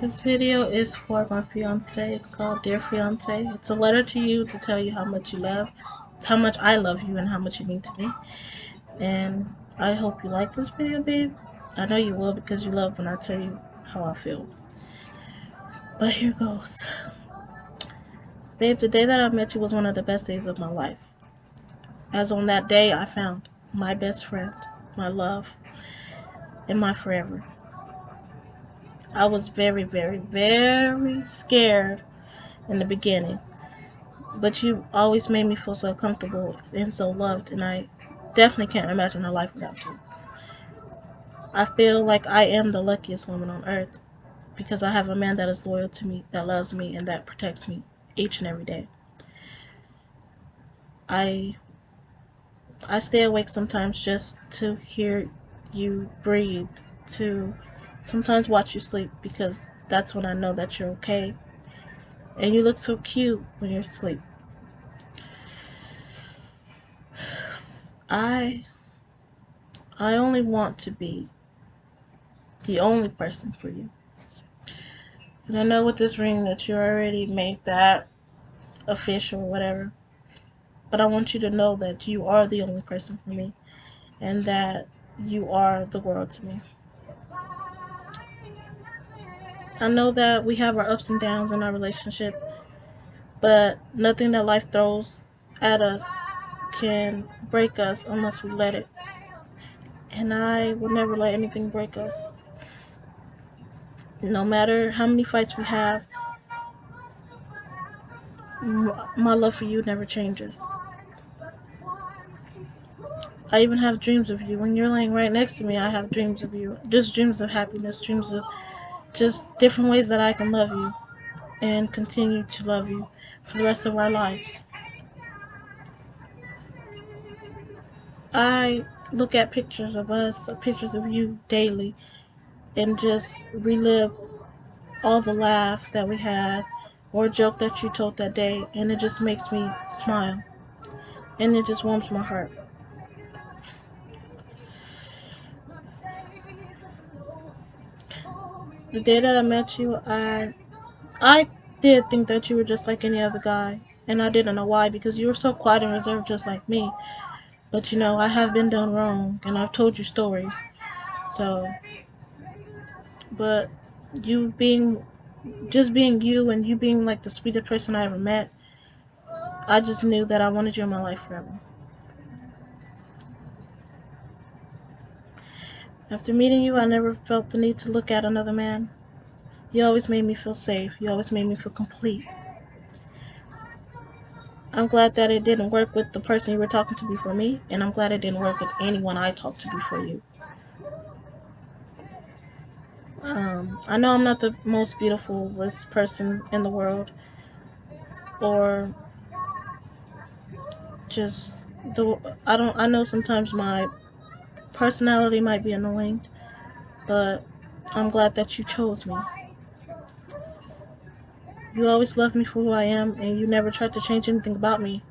This video is for my fiance. It's called Dear Fiance. It's a letter to you to tell you how much you love, how much I love you, and how much you mean to me. And I hope you like this video, babe. I know you will because you love when I tell you how I feel. But here goes. Babe, the day that I met you was one of the best days of my life. As on that day, I found my best friend, my love, and my forever. I was very, very, very scared in the beginning. But you always made me feel so comfortable and so loved, and I definitely can't imagine a life without you. I feel like I am the luckiest woman on earth because I have a man that is loyal to me, that loves me, and that protects me each and every day. I I stay awake sometimes just to hear you breathe, to sometimes watch you sleep because that's when I know that you're okay. And you look so cute when you're asleep. I I only want to be the only person for you. And I know with this ring that you already made that official or whatever. But I want you to know that you are the only person for me and that you are the world to me. I know that we have our ups and downs in our relationship, but nothing that life throws at us can break us unless we let it. And I will never let anything break us. No matter how many fights we have, my love for you never changes. I even have dreams of you. When you're laying right next to me, I have dreams of you. Just dreams of happiness, dreams of just different ways that I can love you and continue to love you for the rest of our lives. I look at pictures of us, or pictures of you daily, and just relive all the laughs that we had or a joke that you told that day, and it just makes me smile. And it just warms my heart. The day that I met you, I did think that you were just like any other guy, and I didn't know why because you were so quiet and reserved just like me. But you know, I have been done wrong, and I've told you stories. So, but you being just being you and you being like the sweetest person I ever met, I just knew that I wanted you in my life forever. After meeting you, I never felt the need to look at another man. You always made me feel safe. You always made me feel complete. I'm glad that it didn't work with the person you were talking to before me, and I'm glad it didn't work with anyone I talked to before you. I know I'm not the most beautiful person in the world, or just the I know sometimes my personality might be annoying, but I'm glad that you chose me. You always loved me for who I am, and you never tried to change anything about me.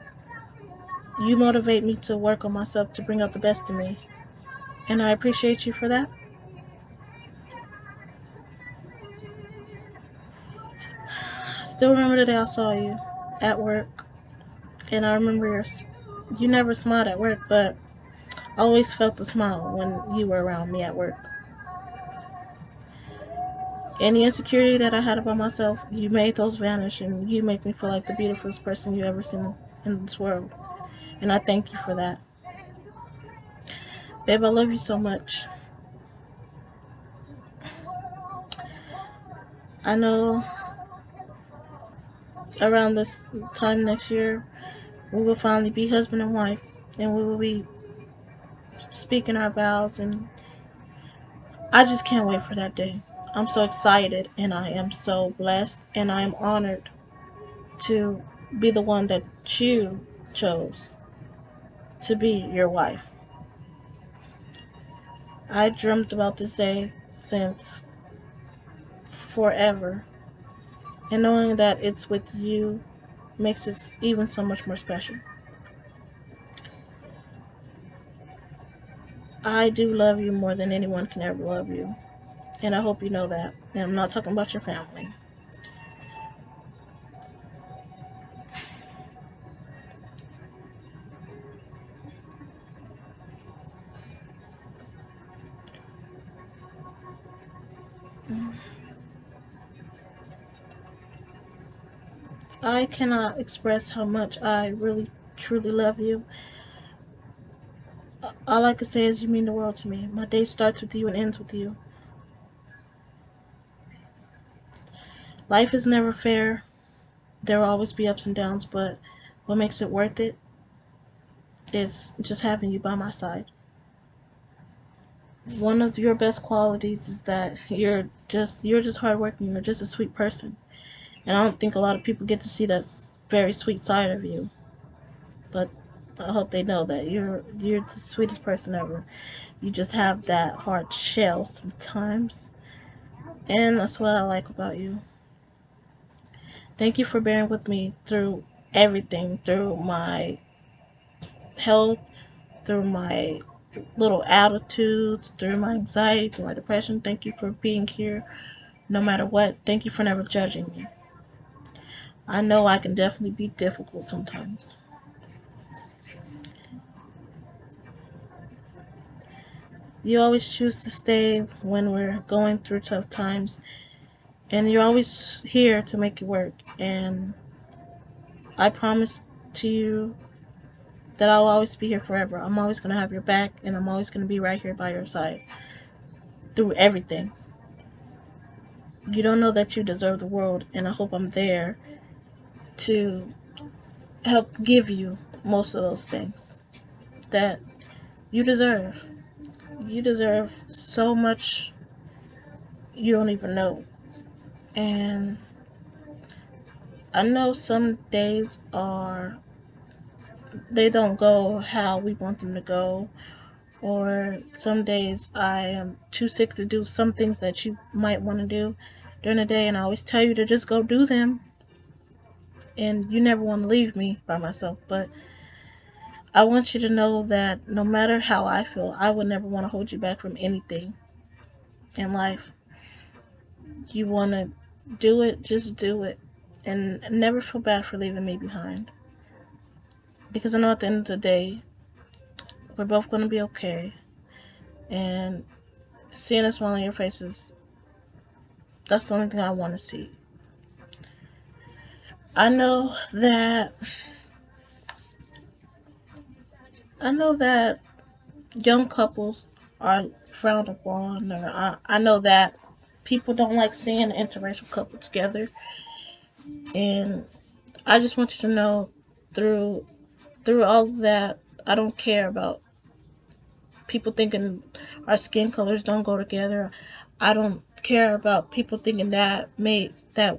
You motivate me to work on myself to bring out the best in me, and I appreciate you for that. I still remember the day I saw you at work, and I remember you never smiled at work, but I always felt the smile when you were around me at work. Any insecurity that I had about myself, you made those vanish, and you make me feel like the beautifulest person you ever seen in this world. And I thank you for that. Babe, I love you so much. I know around this time next year, we will finally be husband and wife, and we will be speaking our vows, and I just can't wait for that day. I'm so excited, and I am so blessed, and I am honored to be the one that you chose to be your wife. I dreamt about this day since forever, and knowing that it's with you makes it even so much more special. I do love you more than anyone can ever love you, And I hope you know that. And I'm not talking about your family. I cannot express how much I really, truly love you. All I can say is you mean the world to me. My day starts with you and ends with you. Life is never fair. There will always be ups and downs, but what makes it worth it is just having you by my side. One of your best qualities is that you're just hardworking. You're just a sweet person, and I don't think a lot of people get to see that very sweet side of you. But I hope they know that you're the sweetest person ever. You just have that hard shell sometimes, and that's what I like about you. Thank you for bearing with me through everything, through my health, through my little attitudes, through my anxiety, through my depression. Thank you for being here no matter what. Thank you for never judging me. I know I can definitely be difficult sometimes. You always choose to stay when we're going through tough times, and you're always here to make it work. And I promise to you that I'll always be here forever. I'm always going to have your back, and I'm always going to be right here by your side through everything. You don't know that you deserve the world, and I hope I'm there to help give you most of those things that you deserve. You deserve so much you don't even know. And I know some days they don't go how we want them to go, or some days I am too sick to do some things that you might want to do during the day, and I always tell you to just go do them, and you never want to leave me by myself. But I want you to know that no matter how I feel, I would never want to hold you back from anything in life. You want to do it, just do it. And never feel bad for leaving me behind. Because I know at the end of the day, we're both going to be okay. And seeing a smile on your faces, that's the only thing I want to see. I know that I know that young couples are frowned upon, or I know that people don't like seeing an interracial couple together, and I just want you to know through all of that, I don't care about people thinking our skin colors don't go together. I don't care about people thinking that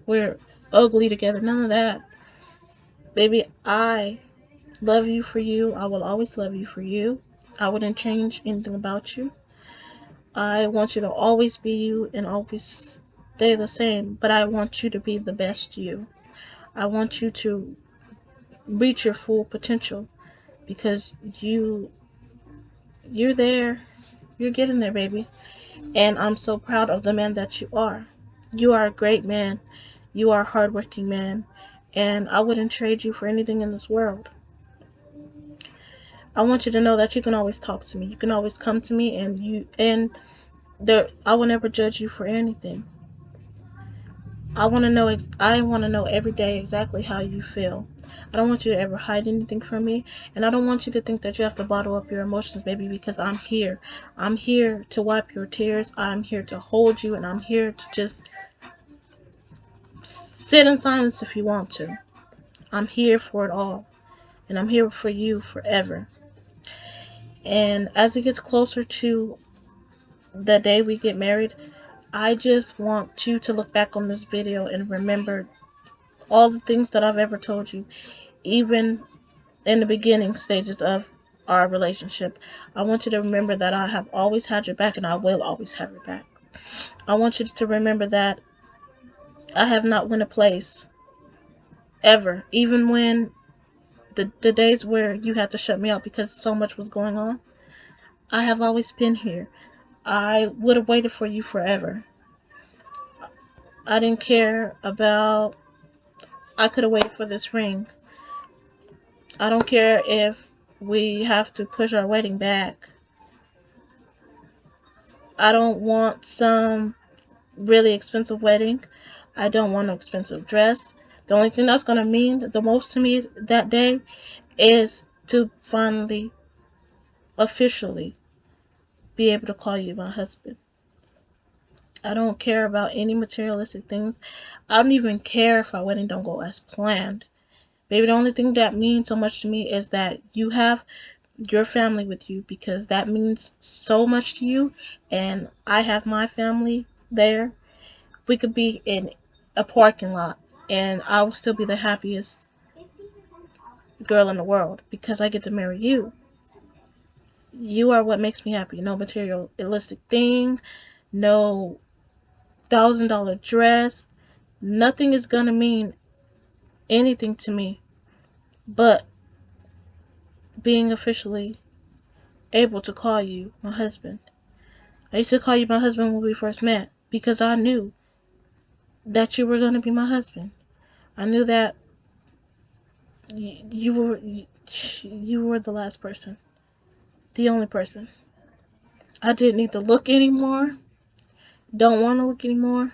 we're ugly together. None of that. Baby, I love you for you. I will always love you for you. I wouldn't change anything about you. I want you to always be you and always stay the same, but I want you to be the best you. I want you to reach your full potential because you're there. You're getting there, baby. And I'm so proud of the man that you are. You are a great man. You are a hardworking man. And I wouldn't trade you for anything in this world. I want you to know that you can always talk to me. You can always come to me, I will never judge you for anything. I want to know every day exactly how you feel. I don't want you to ever hide anything from me, and I don't want you to think that you have to bottle up your emotions, baby, because I'm here. I'm here to wipe your tears. I'm here to hold you, and I'm here to just sit in silence if you want to. I'm here for it all, and I'm here for you forever. And as it gets closer to the day we get married, I just want you to look back on this video and remember all the things that I've ever told you, even in the beginning stages of our relationship. I want you to remember that I have always had your back and I will always have your back. I want you to remember that I have not went a place ever, even when the days where you had to shut me out because so much was going on. I have always been here. I would have waited for you forever. I didn't care about, I could have waited for this ring. I don't care if we have to push our wedding back. I don't want some really expensive wedding. I don't want an expensive dress. The only thing that's going to mean the most to me that day is to finally, officially be able to call you my husband. I don't care about any materialistic things. I don't even care if our wedding don't go as planned. Baby, the only thing that means so much to me is that you have your family with you, because that means so much to you, and I have my family there. We could be in a parking lot and I will still be the happiest girl in the world because I get to marry you. You are what makes me happy. No materialistic thing, no $1,000 dress. Nothing is gonna mean anything to me but being officially able to call you my husband. I used to call you my husband when we first met because I knew that you were gonna be my husband. I knew that you were the last person, the only person. I didn't need to look anymore. Don't want to look anymore.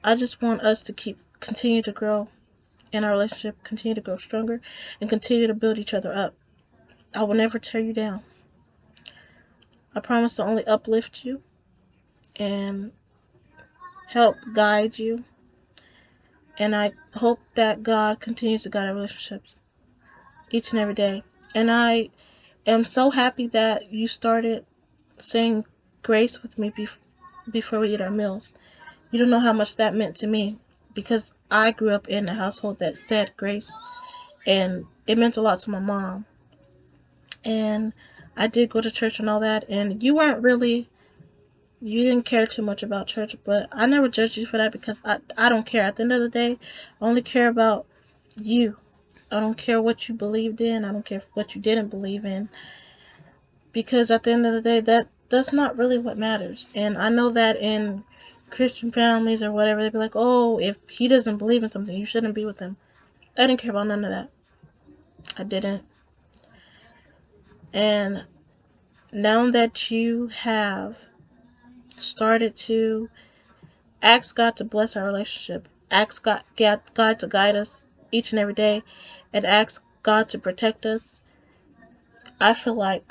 I just want us to continue to grow in our relationship, continue to grow stronger, and continue to build each other up. I will never tear you down. I promise to only uplift you and help guide you. And I hope that God continues to guide our relationships each and every day. And I am so happy that you started saying grace with me before we eat our meals. You don't know how much that meant to me because I grew up in a household that said grace, and it meant a lot to my mom. And I did go to church and all that, and you didn't care too much about church, but I never judged you for that because I don't care. At the end of the day, I only care about you. I don't care what you believed in. I don't care what you didn't believe in, because at the end of the day, that's not really what matters. And I know that in Christian families or whatever, they'd be like, oh, if he doesn't believe in something, you shouldn't be with him. I didn't care about none of that. I didn't. And now that you have started to ask God to bless our relationship, ask God to guide us each and every day, and ask God to protect us, I feel like,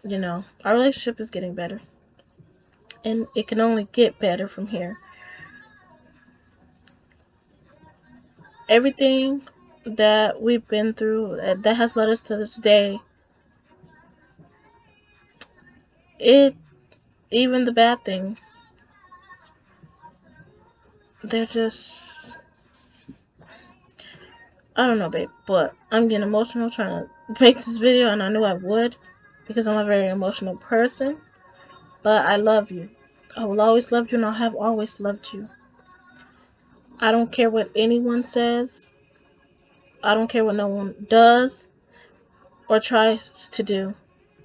our relationship is getting better. And it can only get better from here. Everything that we've been through that has led us to this day, it even the bad things, they're just, I don't know, babe, but I'm getting emotional trying to make this video, and I knew I would because I'm a very emotional person. But I love you. I will always love you, and I have always loved you. I don't care what anyone says. I don't care what no one does or tries to do.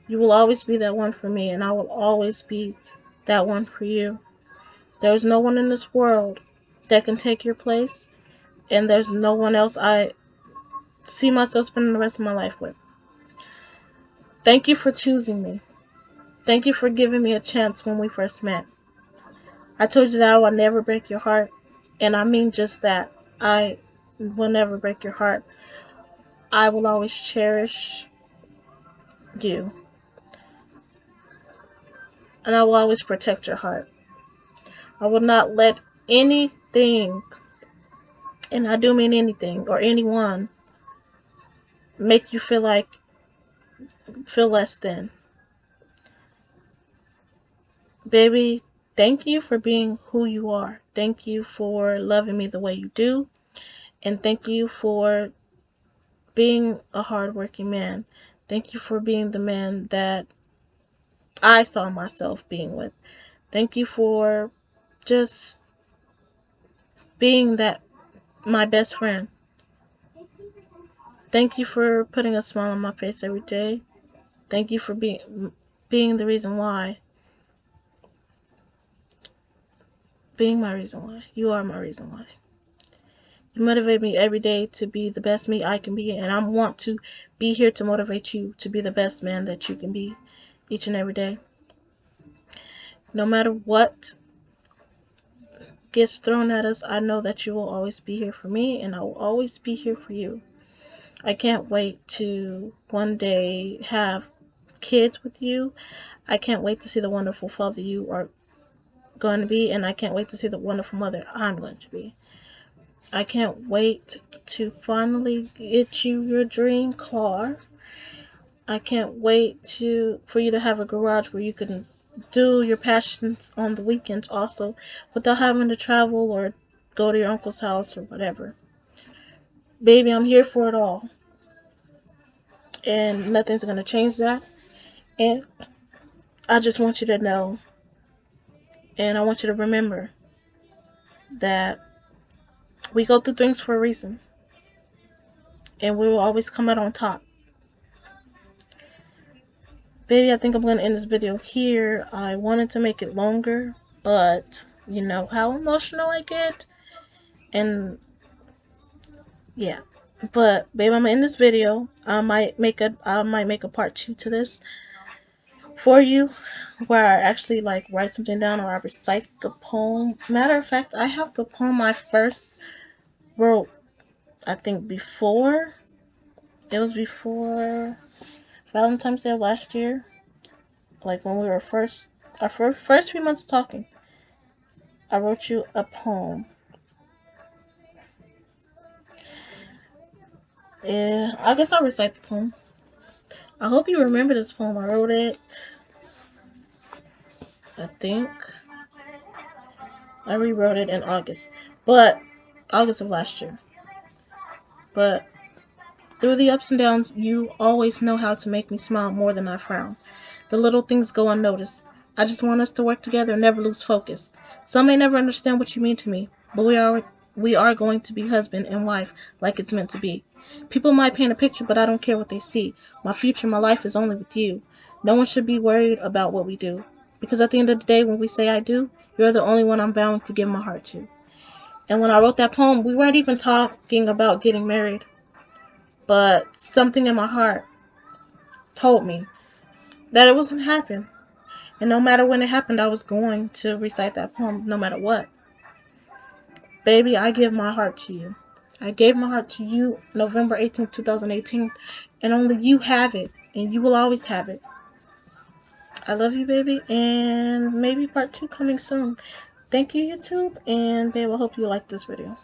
You will always be that one for me, and I will always be that one for you. There's no one in this world that can take your place, and there's no one else I see myself spending the rest of my life with. Thank you for choosing me. Thank you for giving me a chance when we first met. I told you that I will never break your heart, and I mean just that. I will never break your heart. I will always cherish you, and I will always protect your heart. I will not let anything, and I do mean anything or anyone, make you feel less than. Baby, thank you for being who you are. Thank you for loving me the way you do. And thank you for being a hardworking man. Thank you for being the man that I saw myself being with. Thank you for just being that my best friend. Thank you for putting a smile on my face every day. Thank you for being the reason why being my reason why. You are my reason why. You motivate me every day to be the best me I can be, and I want to be here to motivate you to be the best man that you can be each and every day. No matter what gets thrown at us, I know that you will always be here for me, and I will always be here for you. I can't wait to one day have kids with you. I can't wait to see the wonderful father you are going to be, and I can't wait to see the wonderful mother I'm going to be. I can't wait to finally get you your dream car. I can't wait for you to have a garage where you can do your passions on the weekends also without having to travel or go to your uncle's house or whatever. Baby, I'm here for it all. And nothing's going to change that. And I just want you to know, and I want you to remember that we go through things for a reason. And we will always come out on top. Baby, I think I'm going to end this video here. I wanted to make it longer, but you know how emotional I get. And yeah. But baby, I'm going to end this video. I might make a part 2 to this for you, where I actually like write something down or I recite the poem. Matter of fact, I have the poem I first wrote, I think before. It was before Valentine's Day of last year. Like when we were our first few months of talking. I wrote you a poem. Yeah, I guess I'll recite the poem. I hope you remember this poem. I wrote it, I think. I rewrote it in August. August of last year. But through the ups and downs, you always know how to make me smile more than I frown. The little things go unnoticed. I just want us to work together and never lose focus. Some may never understand what you mean to me, but we are going to be husband and wife like it's meant to be. People might paint a picture, but I don't care what they see. My future, my life is only with you. No one should be worried about what we do. Because at the end of the day, when we say I do, you're the only one I'm vowing to give my heart to. And when I wrote that poem, we weren't even talking about getting married. But something in my heart told me that it was going to happen. And no matter when it happened, I was going to recite that poem no matter what. Baby, I give my heart to you. I gave my heart to you November 18th, 2018. And only you have it. And you will always have it. I love you, baby. And maybe part 2 coming soon. Thank you, YouTube. And babe, I hope you like this video.